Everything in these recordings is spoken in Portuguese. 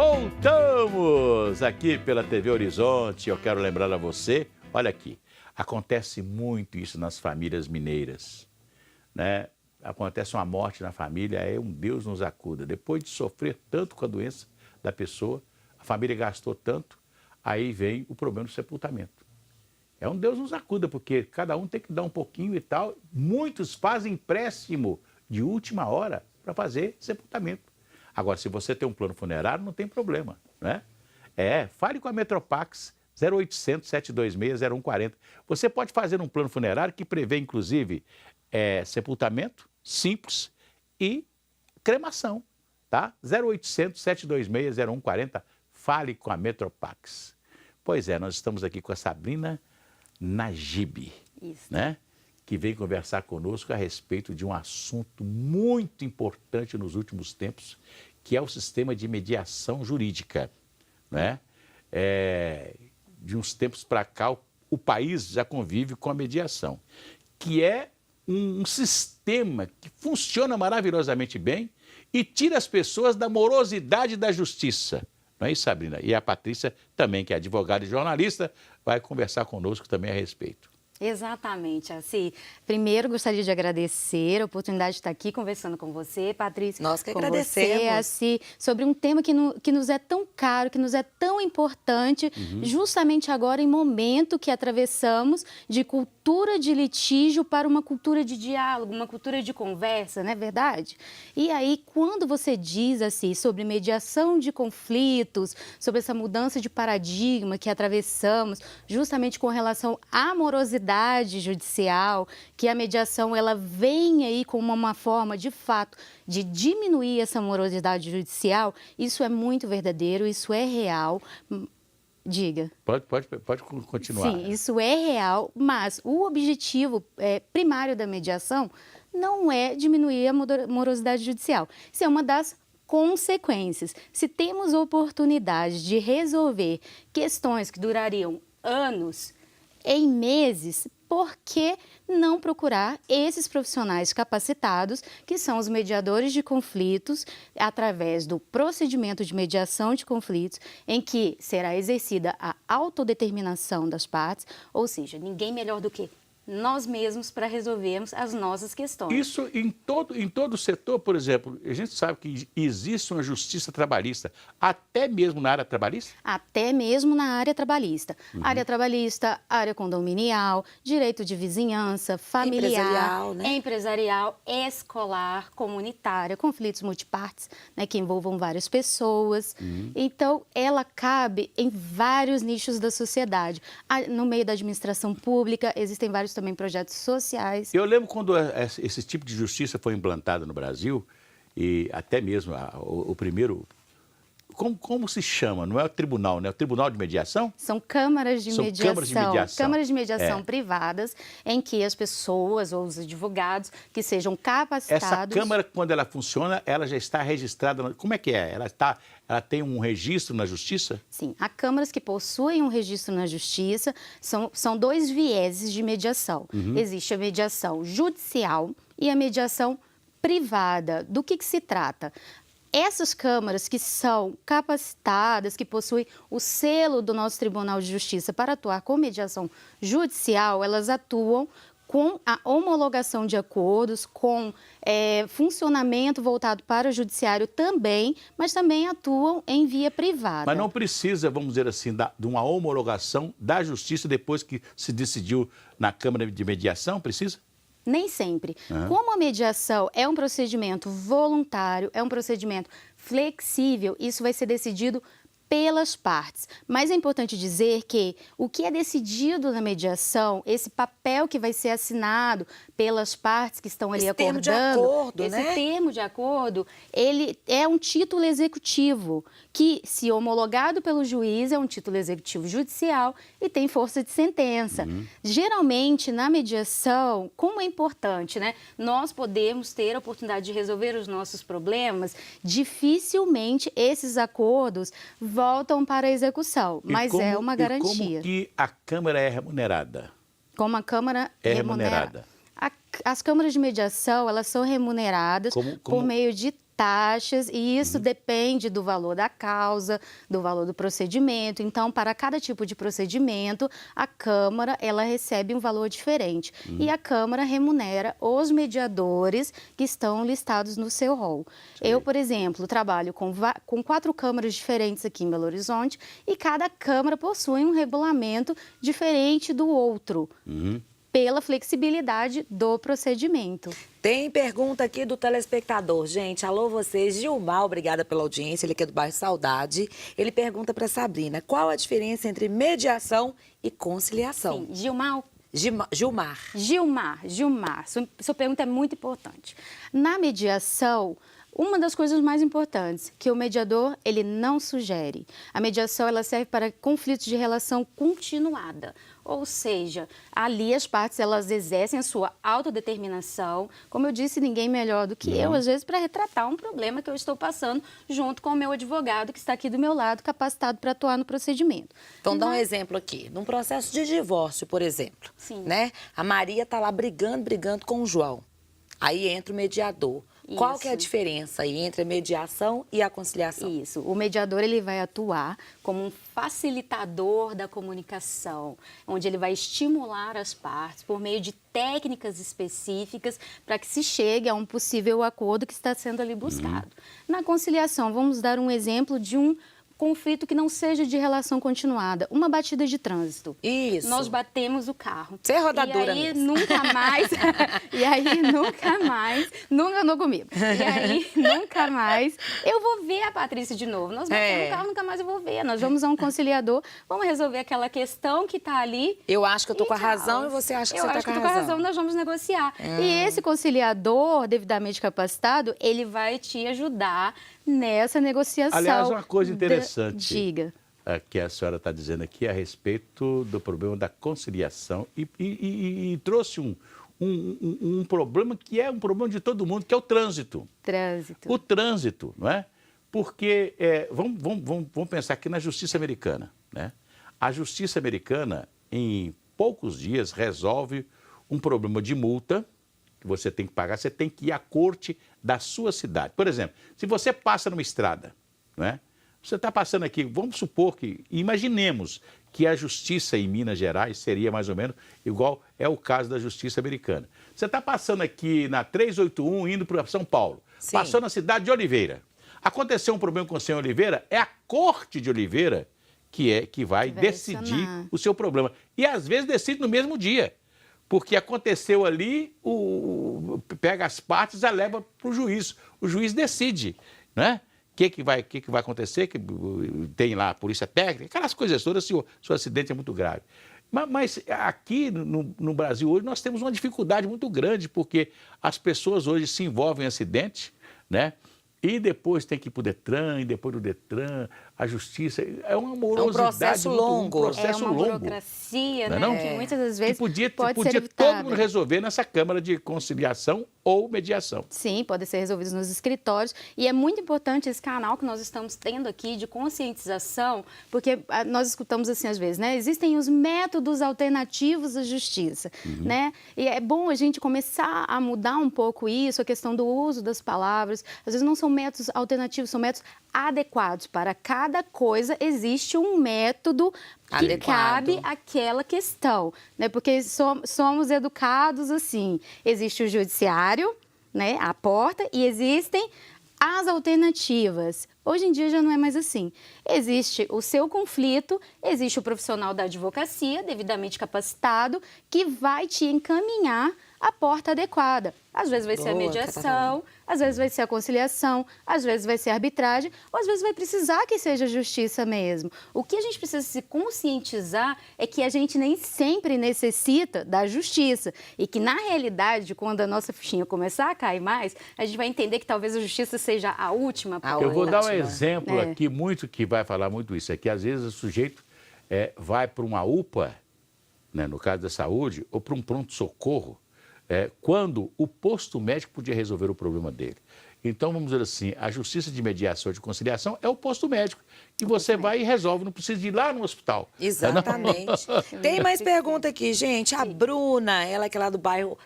Voltamos aqui pela TV Horizonte. Eu quero lembrar a você, olha aqui, acontece muito isso nas famílias mineiras, né? Acontece uma morte na família, é um Deus nos acuda. Depois de sofrer tanto com a doença da pessoa, a família gastou tanto, aí vem o problema do sepultamento. É um Deus nos acuda, porque cada um tem que dar um pouquinho e tal. Muitos fazem empréstimo de última hora para fazer sepultamento. Agora, se você tem um plano funerário, não tem problema, né? Fale com a Metropax, 0800 726 0140. Você pode fazer um plano funerário que prevê, inclusive, sepultamento simples e cremação, tá? 0800 726 0140. Fale com a Metropax. Pois é, nós estamos aqui com a Sabrina Najib, né? Que vem conversar conosco a respeito de um assunto muito importante nos últimos tempos, que é o sistema de mediação jurídica, né? De uns tempos para cá, o país já convive com a mediação, que é um sistema que funciona maravilhosamente bem e tira as pessoas da morosidade da justiça. Não é isso, Sabrina? E a Patrícia também, que é advogada e jornalista, vai conversar conosco também a respeito. Exatamente, assim. Primeiro, gostaria de agradecer a oportunidade de estar aqui conversando com você, Patrícia. Nós que com agradecemos. você, assim, sobre um tema que nos é tão caro, que nos é tão importante, justamente agora em momento que atravessamos de cultura de litígio para uma cultura de diálogo, uma cultura de conversa, não é verdade? E aí, quando você diz assim sobre mediação de conflitos, sobre essa mudança de paradigma que atravessamos, justamente com relação à morosidade judicial, que a mediação ela vem aí como uma forma, de fato, de diminuir essa morosidade judicial, isso é muito verdadeiro, isso é real. Diga. Pode continuar. Sim, isso é real, mas o objetivo primário da mediação não é diminuir a morosidade judicial. Isso é uma das consequências. Se temos oportunidade de resolver questões que durariam anos em meses, por que não procurar esses profissionais capacitados, que são os mediadores de conflitos, através do procedimento de mediação de conflitos, em que será exercida a autodeterminação das partes, ou seja, ninguém melhor do que nós mesmos para resolvermos as nossas questões. Isso em todo setor, por exemplo, a gente sabe que existe uma justiça trabalhista, até mesmo na área trabalhista? Até mesmo na área trabalhista. Área trabalhista, área condominial, direito de vizinhança, familiar, empresarial, escolar, comunitária, conflitos multipartes, né, que envolvam várias pessoas. Então, ela cabe em vários nichos da sociedade. No meio da administração pública, existem vários também projetos sociais. Eu lembro quando esse tipo de justiça foi implantado no Brasil, e até mesmo o primeiro... Como se chama? Não é o tribunal, né? É o tribunal de mediação? São câmaras de mediação. Câmaras de mediação. Câmaras de mediação privadas, em que as pessoas ou os advogados que sejam capacitados... Essa câmara, quando ela funciona, ela já está registrada... Como é que é? Ela tem um registro na justiça? Sim, há câmaras que possuem um registro na justiça. São dois vieses de mediação. Existe a mediação judicial e a mediação privada. Do que se trata? Essas câmaras que são capacitadas, que possuem o selo do nosso Tribunal de Justiça para atuar com mediação judicial, elas atuam com a homologação de acordos, com funcionamento voltado para o judiciário também, mas também atuam em via privada. Mas não precisa, vamos dizer assim, de uma homologação da justiça depois que se decidiu na Câmara de Mediação? Precisa? Nem sempre. Como a mediação é um procedimento voluntário, é um procedimento flexível, isso vai ser decidido pelas partes. Mas é importante dizer que o que é decidido na mediação, esse papel que vai ser assinado pelas partes que estão ali acordando, esse termo de acordo, ele é um título executivo que, se homologado pelo juiz, é um título executivo judicial e tem força de sentença. Geralmente, na mediação, como é importante, né? Nós podemos ter a oportunidade de resolver os nossos problemas, dificilmente esses acordos voltam para a execução, mas é uma garantia. Como que a Câmara é remunerada? Como a Câmara é remunerada? As câmaras de mediação, elas são remuneradas por meio de taxas, e isso depende do valor da causa, do valor do procedimento. Então, para cada tipo de procedimento, a Câmara ela recebe um valor diferente. E a Câmara remunera os mediadores que estão listados no seu rol. Eu, por exemplo, trabalho com 4 câmaras diferentes aqui em Belo Horizonte, e cada Câmara possui um regulamento diferente do outro. Pela flexibilidade do procedimento. Tem pergunta aqui do telespectador. Gente, alô vocês. Gilmar, obrigada pela audiência. Ele aqui é do bairro Saudade. Ele pergunta para Sabrina, qual a diferença entre mediação e conciliação? Sim, Gilmar. Sua pergunta é muito importante. Na mediação, uma das coisas mais importantes que o mediador ele não sugere. A mediação ela serve para conflitos de relação continuada. Ou seja, ali as partes elas exercem a sua autodeterminação. Como eu disse, ninguém melhor do que eu, às vezes, para retratar um problema que eu estou passando junto com o meu advogado que está aqui do meu lado, capacitado para atuar no procedimento. Então, dá um exemplo aqui. Num processo de divórcio, por exemplo, né? A Maria está lá brigando com o João. Aí entra o mediador. Qual que é a diferença aí entre a mediação e a conciliação? Isso. O mediador ele vai atuar como um facilitador da comunicação, onde ele vai estimular as partes por meio de técnicas específicas para que se chegue a um possível acordo que está sendo ali buscado. Na conciliação, vamos dar um exemplo de um conflito que não seja de relação continuada, uma batida de trânsito. Isso. Nós batemos o carro. Você é rodadora mesmo. E aí nunca andou comigo. E aí nunca mais eu vou ver a Patrícia de novo. Nós batemos o carro, nunca mais eu vou ver. Nós vamos a um conciliador, vamos resolver aquela questão que está ali. Eu acho que eu tô com a razão e você acha que você tá com a razão. Eu acho que eu tô com a razão, nós vamos negociar. E esse conciliador, devidamente capacitado, ele vai te ajudar nessa negociação. Aliás, uma coisa interessante Diga. Que a senhora está dizendo aqui a respeito do problema da conciliação e trouxe um problema que é um problema de todo mundo, que é o trânsito. O trânsito, não é? Porque, vamos pensar aqui na justiça americana, né? A justiça americana, em poucos dias, resolve um problema de multa que você tem que pagar, você tem que ir à corte da sua cidade. Por exemplo, se você passa numa estrada, não é? Você está passando aqui, vamos supor que, imaginemos que a justiça em Minas Gerais seria mais ou menos igual é o caso da justiça americana. Você está passando aqui na 381, indo para São Paulo, passou na cidade de Oliveira. Aconteceu um problema com o senhor Oliveira, é a corte de Oliveira que vai decidir o seu problema. E às vezes decide no mesmo dia. Porque aconteceu ali, pega as partes e leva para o juiz. O juiz decide, né? O que vai acontecer, que tem lá a polícia técnica, aquelas coisas todas, se o acidente é muito grave. Mas aqui no Brasil hoje nós temos uma dificuldade muito grande, porque as pessoas hoje se envolvem em acidente, né? E depois tem que ir para o Detran, e depois do Detran, a justiça. É uma morosidade. É um processo longo. Um processo longo. Burocracia, né? Que muitas das vezes podia pode ser todo mundo resolver nessa Câmara de Conciliação ou Mediação. Sim, pode ser resolvido nos escritórios. E é muito importante esse canal que nós estamos tendo aqui de conscientização, porque nós escutamos assim às vezes, né? Existem os métodos alternativos à justiça, né? E é bom a gente começar a mudar um pouco isso, a questão do uso das palavras. Às vezes não são métodos alternativos, são métodos adequados. Para cada coisa existe um método que cabe àquela questão, né? Porque somos educados assim. Existe o judiciário, né? A porta, e existem as alternativas. Hoje em dia já não é mais assim. Existe o seu conflito, existe o profissional da advocacia, devidamente capacitado, que vai te encaminhar à porta adequada. Às vezes vai ser a mediação, às vezes vai ser a conciliação, às vezes vai ser a arbitragem, ou às vezes vai precisar que seja a justiça mesmo. O que a gente precisa se conscientizar é que a gente nem sempre necessita da justiça e que, na realidade, quando a nossa fichinha começar a cair mais, a gente vai entender que talvez a justiça seja a última. Eu vou dar um exemplo aqui, que vai falar muito isso, é que às vezes o sujeito vai para uma UPA, né, no caso da saúde, ou para um pronto-socorro, quando o posto médico podia resolver o problema dele. Então, vamos dizer assim, a justiça de mediação e de conciliação é o posto médico. E você vai e resolve, não precisa ir lá no hospital. Exatamente. Tem mais pergunta aqui, gente. A Bruna, ela que é lá do bairro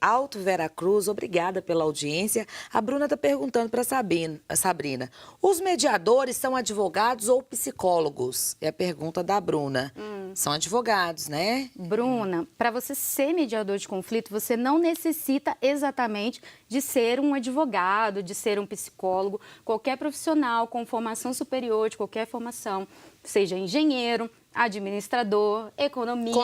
Alto Veracruz, obrigada pela audiência. A Bruna está perguntando para a Sabrina, os mediadores são advogados ou psicólogos? É a pergunta da Bruna. São advogados, né? Bruna, para você ser mediador de conflito, você não necessita exatamente de ser um advogado, de ser um psicólogo. Qualquer profissional com formação superior, de qualquer formação, seja engenheiro, administrador, economista,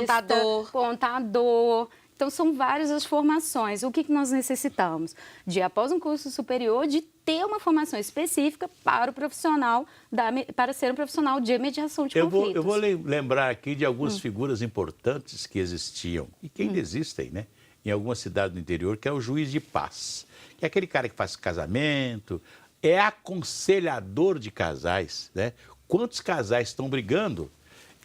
contador. Então, são várias as formações. O que nós necessitamos? De, após um curso superior, de ter uma formação específica para o profissional, para ser um profissional de mediação de conflitos. Eu vou lembrar aqui de algumas figuras importantes que existiam e que ainda existem, né? Em alguma cidade do interior, que é o juiz de paz. Que é aquele cara que faz casamento, é aconselhador de casais, né? Quantos casais estão brigando?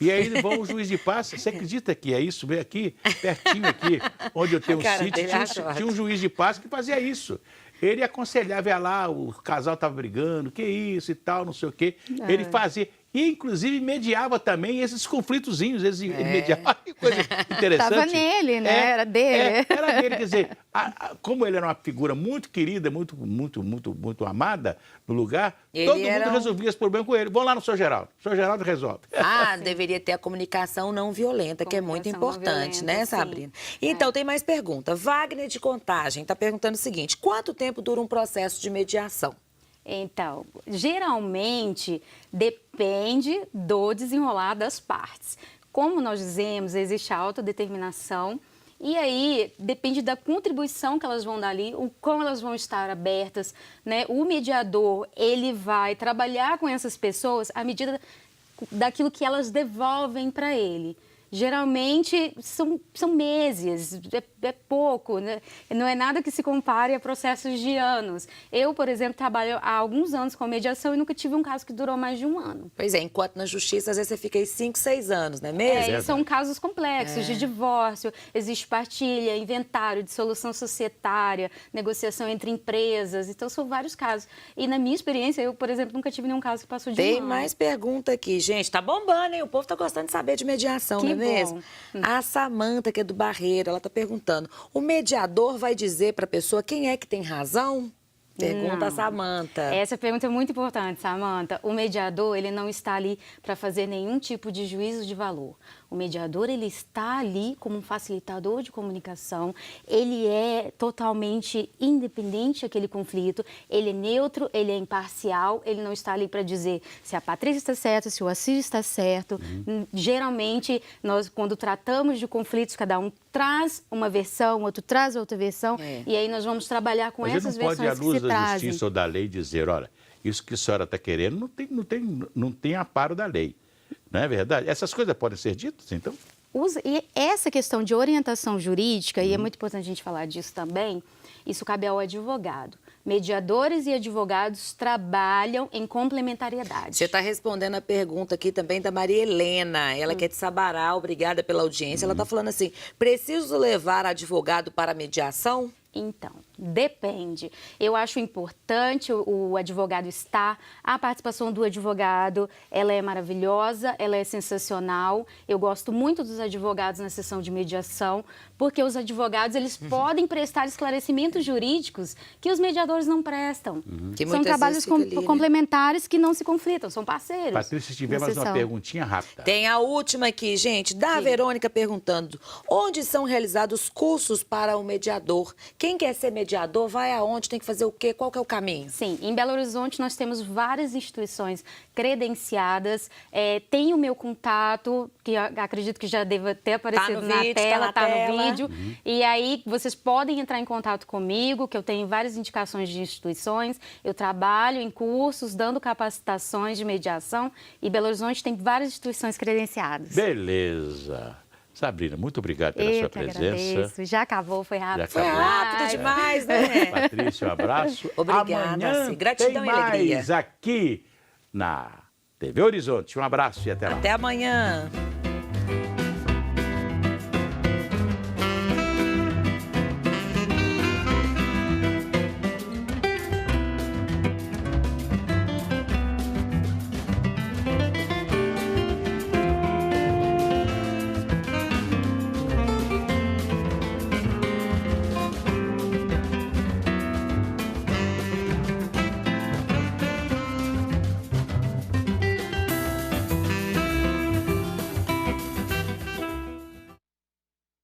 E aí vão o juiz de paz. Você acredita que é isso? Vem aqui, pertinho aqui, onde eu tenho um sítio, tinha um juiz de paz que fazia isso. Ele aconselhava, ia lá, o casal estava brigando, que isso e tal, não sei o quê. Ele fazia, e inclusive mediava também esses conflitozinhos, ele mediava, que coisa interessante. Estava nele, né? Era dele. Era dele, quer dizer, como ele era uma figura muito querida, muito amada no lugar, todo mundo resolvia esse problema com ele. Vão lá no Sr. Geraldo, o Sr. Geraldo resolve. Deveria ter a comunicação não violenta, que é muito importante, né, Sabrina? Então, tem mais pergunta. Wagner de Contagem está perguntando o seguinte, quanto tempo dura um processo de mediação? Então, geralmente depende do desenrolar das partes. Como nós dizemos, existe a autodeterminação e aí depende da contribuição que elas vão dar ali, o como elas vão estar abertas, né? O mediador, ele vai trabalhar com essas pessoas à medida daquilo que elas devolvem para ele. Geralmente são meses, é pouco, né? Não é nada que se compare a processos de anos. Eu, por exemplo, trabalho há alguns anos com mediação e nunca tive um caso que durou mais de um ano. Pois é, enquanto na justiça, às vezes você fica aí 5, 6 anos, não é mesmo? São casos complexos de divórcio, existe partilha, inventário, dissolução societária, negociação entre empresas, então são vários casos. E na minha experiência, eu, por exemplo, nunca tive nenhum caso que passou de um ano. Tem mais pergunta aqui, gente, tá bombando, hein? O povo tá gostando de saber de mediação, não é mesmo? A Samanta, que é do Barreiro, ela tá perguntando, o mediador vai dizer para a pessoa quem é que tem razão? Pergunta a Samanta. Essa pergunta é muito importante, Samanta. O mediador, ele não está ali para fazer nenhum tipo de juízo de valor. O mediador, ele está ali como um facilitador de comunicação, ele é totalmente independente daquele conflito, ele é neutro, ele é imparcial, ele não está ali para dizer se a Patrícia está certa, se o Assis está certo. Geralmente, nós, quando tratamos de conflitos, cada um traz uma versão, outro traz outra versão, e aí nós vamos trabalhar com essas versões que se trazem. Mas não pode, à luz da justiça ou da lei, dizer, olha, isso que a senhora está querendo não tem amparo da lei. Não é verdade? Essas coisas podem ser ditas, então? E essa questão de orientação jurídica, e é muito importante a gente falar disso também, isso cabe ao advogado. Mediadores e advogados trabalham em complementariedade. Você está respondendo a pergunta aqui também da Maria Helena, ela que é de Sabará, obrigada pela audiência. Ela está falando assim, preciso levar advogado para a mediação? Então, depende. Eu acho importante o advogado estar. A participação do advogado, ela é maravilhosa, ela é sensacional. Eu gosto muito dos advogados na sessão de mediação, porque os advogados, eles podem prestar esclarecimentos jurídicos que os mediadores não prestam. São trabalhos complementares que não se conflitam, são parceiros. Patrícia, se tiver mais uma perguntinha rápida. Tem a última aqui, gente, da Verônica perguntando, onde são realizados cursos para o mediador? Quem quer ser mediador, vai aonde, tem que fazer o quê? Qual que é o caminho? Sim, em Belo Horizonte nós temos várias instituições credenciadas. Tem o meu contato, que acredito que já deva ter aparecido na tela, tá no vídeo. E aí vocês podem entrar em contato comigo, que eu tenho várias indicações de instituições. Eu trabalho em cursos, dando capacitações de mediação. E Belo Horizonte tem várias instituições credenciadas. Beleza. Sabrina, muito obrigado pela sua presença. Agradeço. Já acabou, foi rápido. Foi rápido demais, né? Patrícia, um abraço. Obrigada. Amanhã gratidão tem e alegria. mais aqui na TV Horizonte. Um abraço e até lá. Até amanhã.